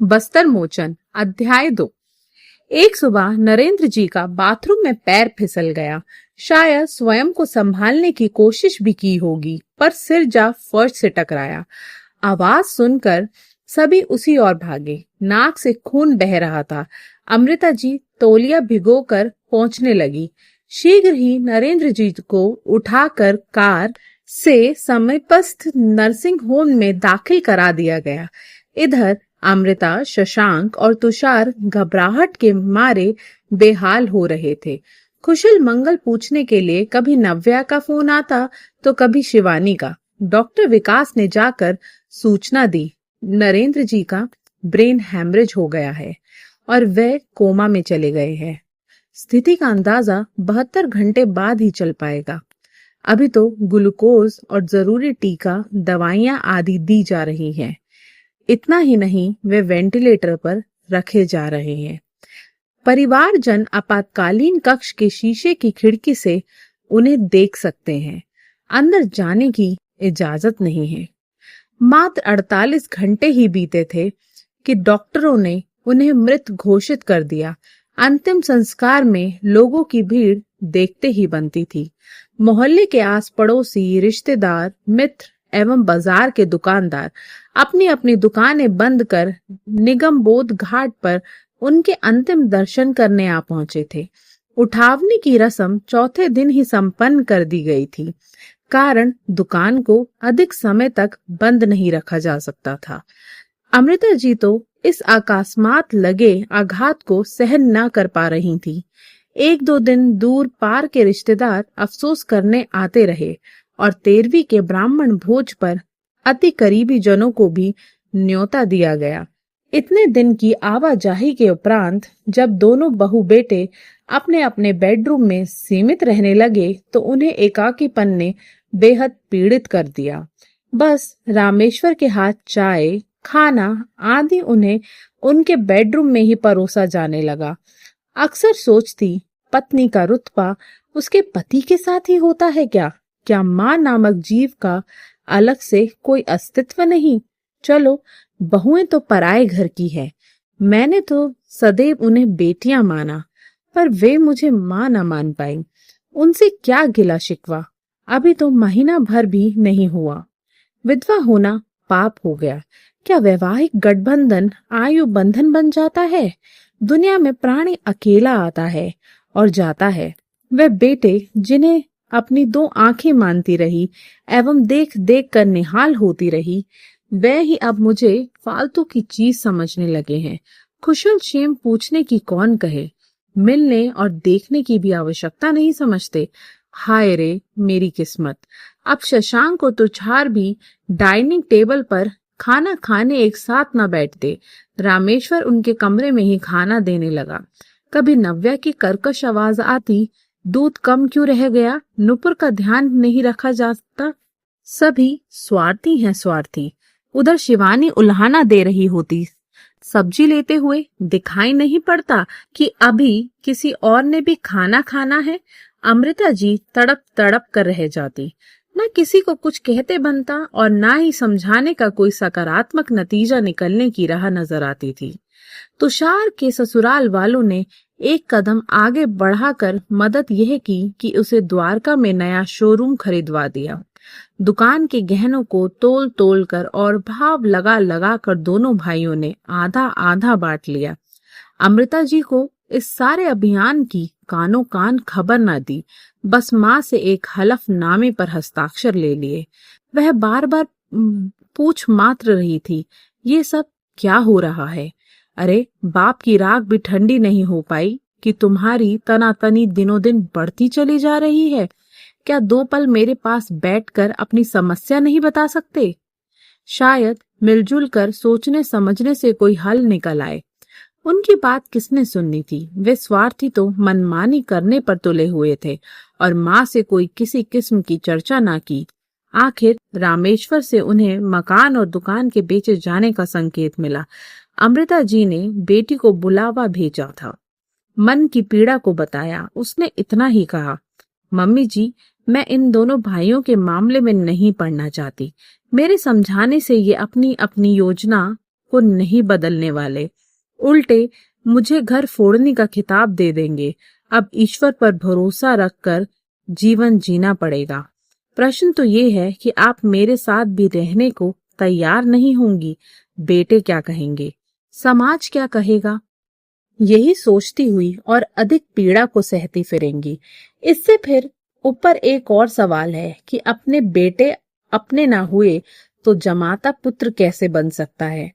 बस्तर मोचन अध्याय 2। एक सुबह नरेंद्र जी का बाथरूम में पैर फिसल गया। शायद स्वयं को संभालने की कोशिश भी की होगी, पर सिर जा फर्श से टकराया। आवाज सुनकर सभी उसी ओर भागे। नाक से खून बह रहा था। अमृता जी तौलिया भिगोकर पहुंचने लगी। शीघ्र ही नरेंद्र जी को उठाकर कार से समीपस्थ नर्सिंग होम में दाखिल करा दिया गया। इधर अमृता, शशांक और तुषार घबराहट के मारे बेहाल हो रहे थे। कुशल मंगल पूछने के लिए कभी नव्या का फोन आता तो कभी शिवानी का। डॉक्टर विकास ने जाकर सूचना दी, नरेंद्र जी का ब्रेन हैमरेज हो गया है और वे कोमा में चले गए हैं। स्थिति का अंदाजा 72 घंटे बाद ही चल पाएगा। अभी तो ग्लूकोज और जरूरी टीका, दवाइयां आदि दी जा रही हैं। इतना ही नहीं, वे वेंटिलेटर पर रखे जा रहे हैं। परिवारजन आपातकालीन कक्ष के शीशे की खिड़की से उन्हें देख सकते हैं। अंदर जाने की इजाजत नहीं है। मात्र 48 घंटे ही बीते थे कि डॉक्टरों ने उन्हें मृत घोषित कर दिया। अंतिम संस्कार में लोगों की भीड़ देखते ही बनती थी। मोहल्ले के आस पड़ोसी, रिश्तेदार, मित्र एवं बाजार के दुकानदार अपनी अपनी दुकानें बंद कर निगमबोध घाट पर उनके अंतिम दर्शन करने आ पहुंचे थे। उठावनी की रस्म चौथे दिन ही संपन्न कर दी गई थी, कारण दुकान को अधिक समय तक बंद नहीं रखा जा सकता था। अमृता जी तो इस अकस्मात लगे आघात को सहन न कर पा रही थी। 1-2 दिन दूर पार के रिश्तेदार अफसोस करने आते रहे और 13वीं के ब्राह्मण भोज पर अति करीबी जनों को भी न्योता दिया गया। इतने दिन की आवाजाही के उपरांत जब दोनों बहू बेटे अपने अपने बेडरूम में सीमित रहने लगे तो उन्हें एकाकीपन ने बेहद पीड़ित कर दिया। बस रामेश्वर के हाथ चाय, खाना आदि उन्हें उनके बेडरूम में ही परोसा जाने लगा। अक्सर सोचती, पत्नी का रुतबा उसके पति के साथ ही होता है क्या? क्या माँ नामक जीव का अलग से कोई अस्तित्व नहीं? चलो, बहुएं तो पराए घर की है। मैंने तो सदैव उन्हें बेटियां माना, पर वे मुझे माँ न मान पाई। उनसे क्या गिला शिकवा? अभी तो महीना भर भी नहीं हुआ। विधवा होना पाप हो गया। क्या वैवाहिक गठबंधन आयु बंधन बन जाता है? दुनिया में प्राणी अकेला आता है और जाता है। वे बेटे जिन्हें अपनी 2 आंखें मानती रही एवं देख देख कर निहाल होती रही, वे ही अब मुझे फालतू की चीज समझने लगे हैं। कुशल क्षेम पूछने की कौन कहे, मिलने और देखने की भी आवश्यकता नहीं समझते। हाय रे मेरी किस्मत। अब शशांक और तुषार भी डाइनिंग टेबल पर खाना खाने एक साथ न बैठते। रामेश्वर उनके कमरे में ही खाना देने लगा। कभी नव्या की कर्कश आवाज आती, दूध कम क्यों रह गया? नुपुर का ध्यान नहीं रखा जाता। सभी स्वार्थी हैं, स्वार्थी। उधर शिवानी उल्हाना दे रही होती, सब्जी लेते हुए दिखाई नहीं पड़ता कि अभी किसी और ने भी खाना खाना है। अमृता जी तड़प तड़प कर रह जाती। न किसी को कुछ कहते बनता और ना ही समझाने का कोई सकारात्मक नतीजा निकलने की राह नजर आती थी। तुषार के ससुराल वालों ने एक कदम आगे बढ़ाकर मदद यह की कि उसे द्वारका में नया शोरूम खरीदवा दिया। दुकान के गहनों को तोल तोल कर और भाव लगा लगा कर दोनों भाइयों ने आधा आधा बांट लिया। अमृता जी को इस सारे अभियान की कानों कान खबर न दी, बस माँ से एक हलफनामे पर हस्ताक्षर ले लिए। वह बार बार पूछ मात्र रही थी, ये सब क्या हो रहा है? अरे बाप की राख भी ठंडी नहीं हो पाई कि तुम्हारी तनातनी दिनों दिन बढ़ती चली जा रही है। क्या 2 पल मेरे पास बैठकर अपनी समस्या नहीं बता सकते? शायद मिलजुल कर सोचने समझने से कोई हल निकल आए। उनकी बात किसने सुननी थी? वे स्वार्थी तो मनमानी करने पर तुले हुए थे और माँ से कोई किसी किस्म की चर्चा ना की। आखिर रामेश्वर से उन्हें मकान और दुकान के बेचे जाने का संकेत मिला। अमृता जी ने बेटी को बुलावा भेजा था, मन की पीड़ा को बताया। उसने इतना ही कहा, मम्मी जी, मैं इन दोनों भाइयों के मामले में नहीं पड़ना चाहती। मेरे समझाने से ये अपनी अपनी योजना को नहीं बदलने वाले, उल्टे मुझे घर फोड़ने का खिताब दे देंगे। अब ईश्वर पर भरोसा रखकर जीवन जीना पड़ेगा। प्रश्न तो ये है कि आप मेरे साथ भी रहने को तैयार नहीं होंगी। बेटे क्या कहेंगे, समाज क्या कहेगा, यही सोचती हुई और अधिक पीड़ा को सहती फिरेंगी। इससे फिर ऊपर एक और सवाल है कि अपने बेटे अपने ना हुए तो जमाता पुत्र कैसे बन सकता है।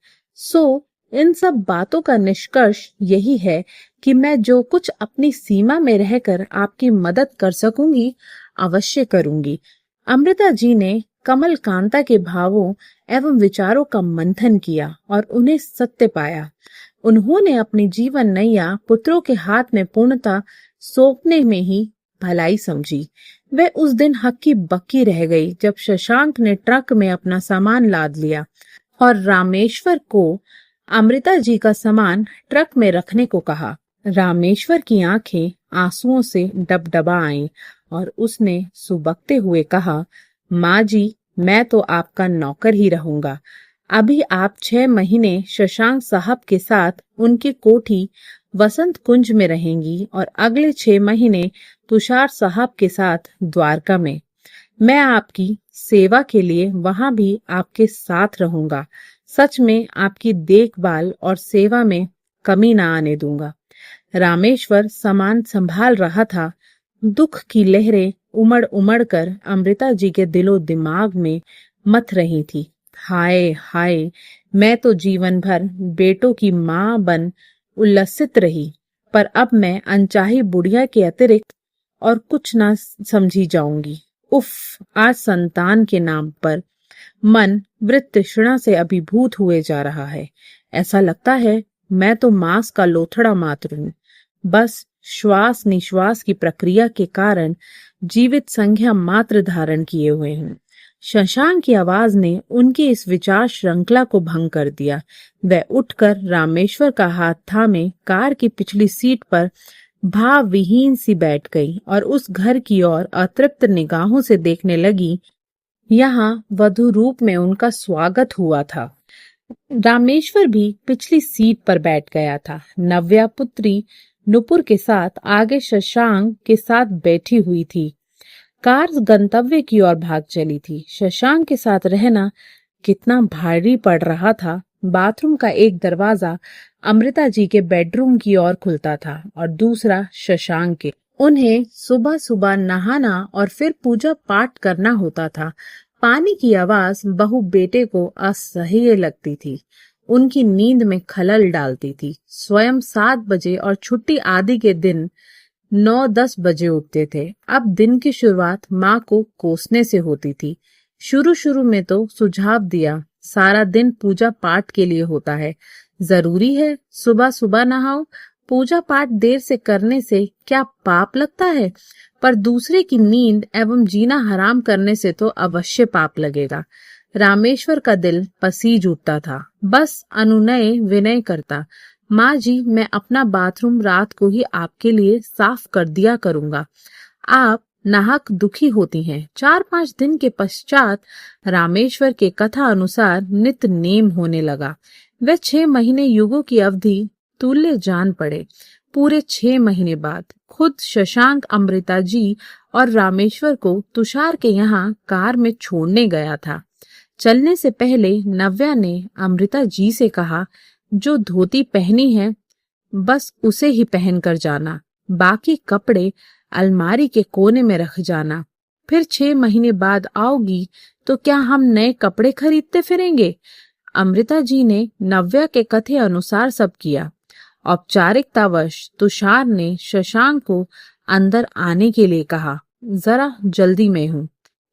इन सब बातों का निष्कर्ष यही है कि मैं जो कुछ अपनी सीमा में रहकर आपकी मदद कर सकूंगी अवश्य करूंगी। अमृता जी ने कमल कांता के भावों एवं विचारों का मंथन किया और उन्हें सत्य पाया। उन्होंने अपनी जीवन नैया पुत्रों के हाथ में पूर्णता सौंपने में ही भलाई समझी। वह उस दिन हक्की बक्की रह गई जब शशांक ने ट्रक में अपना सामान लाद लिया और रामेश्वर को अमृता जी का सामान ट्रक में रखने को कहा। रामेश्वर की आंखें आंसुओं से डबडबा आईं और उसने सुबकते हुए कहा, माँ जी, मैं तो आपका नौकर ही रहूंगा। अभी आप 6 महीने शशांक साहब के साथ उनकी कोठी वसंत कुंज में रहेंगी और अगले 6 महीने तुषार साहब के साथ द्वारका में। मैं आपकी सेवा के लिए वहां भी आपके साथ रहूंगा। सच में आपकी देखभाल और सेवा में कमी ना आने दूंगा। रामेश्वर सामान संभाल रहा था। दुख की लहरें उमड़ उमड़ कर अमृता जी के दिलो दिमाग में मथ रही थी। हाय हाय, मैं तो जीवन भर बेटों की माँ बन उल्लसित रही, पर अब मैं अनचाही बुढ़िया के अतिरिक्त और कुछ ना समझी जाऊंगी। उफ, आज संतान के नाम पर मन वृत्त तृष्णा से अभिभूत हुए जा रहा है। ऐसा लगता है मैं तो मांस का लोथड़ा मात्र हूँ। बस श्वास निश्वास की प्रक्रिया के कारण जीवित संज्ञा मात्र धारण किए हुए हूँ। शशांक की आवाज ने उनकी इस विचार श्रृंखला को भंग कर दिया। वह उठकर रामेश्वर का हाथ थामे कार की पिछली सीट पर भाव विहीन सी बैठ गई और उस घर की ओर अतृप्त निगाहों से देखने लगी। यहाँ वधु रूप में उनका स्वागत हुआ था। रामेश्वर भी पिछली सीट पर बैठ गया था। नव्या पुत्री नुपुर के साथ आगे शशांक के साथ बैठी हुई थी। कार गंतव्य की ओर भाग चली थी। शशांक के साथ रहना कितना भारी पड़ रहा था। बाथरूम का एक दरवाजा अमृता जी के बेडरूम की ओर खुलता था और दूसरा शशांक के। उन्हें सुबह सुबह नहाना और फिर पूजा पाठ करना होता था। पानी की आवाज बहू बेटे को असह्य लगती थी, उनकी नींद में खलल डालती थी। स्वयं 7 बजे और छुट्टी आदि के दिन 9-10 बजे उठते थे। अब दिन की शुरुआत माँ को कोसने से होती थी। शुरू में तो सुझाव दिया, सारा दिन पूजा पाठ के लिए होता है, जरूरी है सुबह सुबह नहाओ। पूजा पाठ देर से करने से क्या पाप लगता है, पर दूसरे की नींद एवं जीना हराम करने से तो अवश्य पाप लगेगा। रामेश्वर का दिल पसीज उठता था। बस अनुनय विनय करता, माँ जी, मैं अपना बाथरूम रात को ही आपके लिए साफ कर दिया करूंगा। आप नाहक दुखी होती हैं। 4-5 दिन के पश्चात रामेश्वर के कथा अनुसार नित नेम होने लगा। वह 6 महीने युगों की अवधि तुल्य जान पड़े। पूरे 6 महीने बाद खुद शशांक अमृता जी और रामेश्वर को तुषार के यहाँ कार में छोड़ने गया था। चलने से पहले नव्या ने अमृता जी से कहा, जो धोती पहनी है बस उसे ही पहन कर जाना, बाकी कपड़े अलमारी के कोने में रख जाना। फिर 6 महीने बाद आओगी तो क्या हम नए कपड़े खरीदते फिरेंगे? अमृता जी ने नव्या के कथे अनुसार सब किया। औपचारिकतावश तुषार ने शशांक को अंदर आने के लिए कहा, जरा जल्दी में हूँ,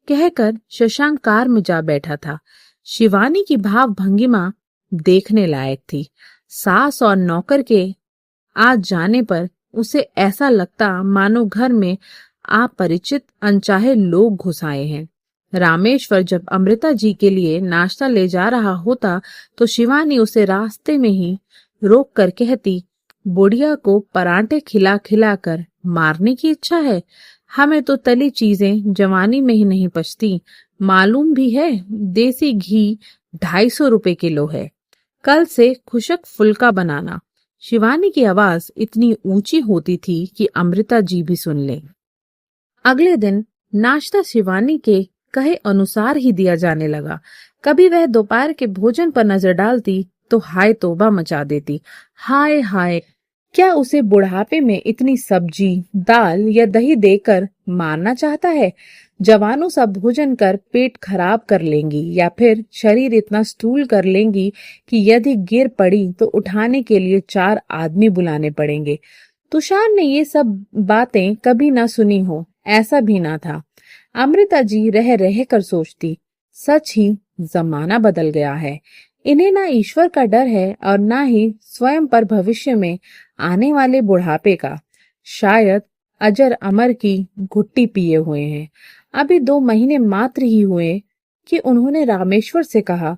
कहकर शशांक कार में जा बैठा था। शिवानी की भाव भंगिमा देखने लायक थी। सास और नौकर के आ जाने पर उसे ऐसा लगता मानो घर में अपरिचित अनचाहे लोग घुस आए हैं। रामेश्वर जब अमृता जी के लिए नाश्ता ले जा रहा होता तो शिवानी उसे रास्ते में ही रोक कर कहती, बुढ़िया को परांठे खिला खिला कर मारने की इच्छा है। हमें तो तली चीजें जवानी में ही नहीं पचती। मालूम भी है देसी घी 250 रुपए किलो है। कल से खुशक फुल्का बनाना। शिवानी की आवाज इतनी ऊंची होती थी कि अमृता जी भी सुन ले। अगले दिन नाश्ता शिवानी के कहे अनुसार ही दिया जाने लगा। कभी वह दोपहर के भोजन पर नजर डालती तो हाय तौबा मचा देती। हाय हाय, क्या उसे बुढ़ापे में इतनी सब्जी, दाल या दही देकर मारना चाहता है? जवानों सा भोजन कर पेट खराब कर लेंगी या फिर शरीर इतना स्थूल कर लेंगी कि यदि गिर पड़ी तो उठाने के लिए 4 आदमी बुलाने पड़ेंगे। तुषार ने ये सब बातें कभी ना सुनी हो, ऐसा भी ना था। अमृता जी रह रह कर सोचती, सच ही जमाना बदल गया है। इन्हें ना ईश्वर का डर है और ना ही स्वयं पर भविष्य में आने वाले बुढ़ापे का। शायद अजर अमर की घुट्टी पिए हुए हैं। अभी 2 महीने मात्र ही हुए कि उन्होंने रामेश्वर से कहा,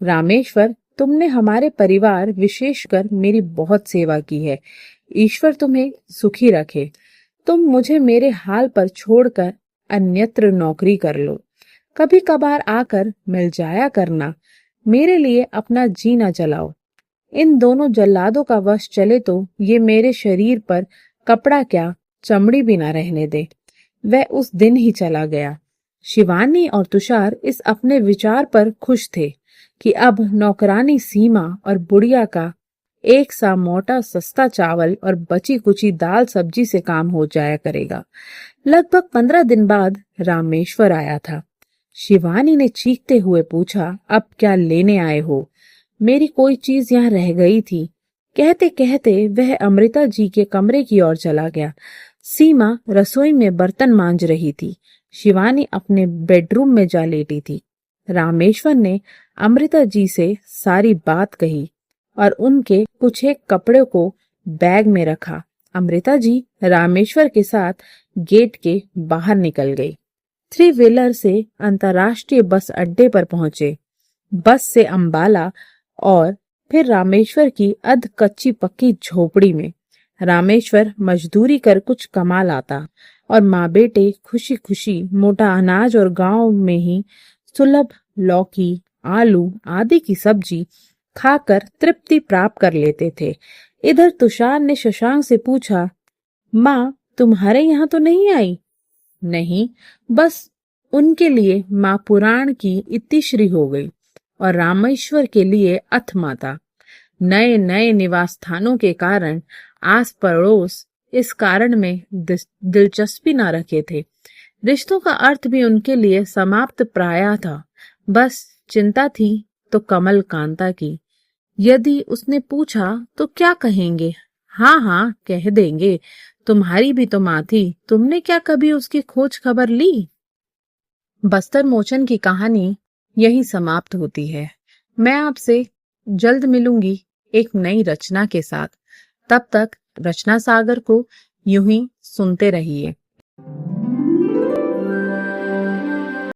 रामेश्वर, तुमने हमारे परिवार विशेषकर मेरी बहुत सेवा की है। ईश्वर तुम्हें सुखी रखे। तुम मुझे मेरे हाल पर छोड़कर अन्यत्र नौकरी कर लो। कभी कभार आकर मिल जाया करना। मेरे लिए अपना जीना जलाओ। इन दोनों जल्लादों का वश चले तो ये मेरे शरीर पर कपड़ा क्या, चमड़ी भी ना रहने दे। वह उस दिन ही चला गया। शिवानी और तुषार इस अपने विचार पर खुश थे कि अब नौकरानी सीमा और बुढ़िया का एक सा मोटा सस्ता चावल और बची कुची दाल सब्जी से काम हो जाया करेगा। लगभग 15 दिन बाद रामेश्वर आया था। शिवानी ने चीखते हुए पूछा, अब क्या लेने आए हो? मेरी कोई चीज यहाँ रह गई थी। कहते कहते वह अमृता जी के कमरे की ओर चला गया। सीमा रसोई में बर्तन मांज रही थी। शिवानी अपने बेडरूम में जा लेटी थी। रामेश्वर ने अमृता जी से सारी बात कही और उनके कुछ एक कपड़े को बैग में रखा। अमृता जी रामेश्वर के साथ गेट के बाहर निकल गई। 3 व्हीलर से अंतर्राष्ट्रीय बस अड्डे पर पहुंचे। बस से अंबाला और फिर रामेश्वर की अध कच्ची पक्की झोपड़ी में। रामेश्वर मजदूरी कर कुछ कमा लाता और माँ बेटे खुशी खुशी मोटा अनाज और गांव में ही सुलभ लौकी, आलू आदि की सब्जी खाकर तृप्ति प्राप्त कर लेते थे। इधर तुषार ने शशांक से पूछा, माँ तुम्हारे यहाँ तो नहीं आई? नहीं, बस उनके लिए माँ पुराण की इतिश्री हो गई और रामेश्वर के लिए अथ माता। नए नए निवास स्थानों के कारण आस पड़ोस इस कारण में दिलचस्पी न रखे थे। रिश्तों का अर्थ भी उनके लिए समाप्त प्राय था। बस चिंता थी तो कमल कांता की। यदि उसने पूछा तो क्या कहेंगे? हाँ हाँ कह देंगे, तुम्हारी भी तो माँ थी, तुमने क्या कभी उसकी खोज खबर ली? बस्तर मोचन की कहानी यही समाप्त होती है। मैं आपसे जल्द मिलूंगी एक नई रचना के साथ। तब तक रचना सागर को यूं ही सुनते रहिए।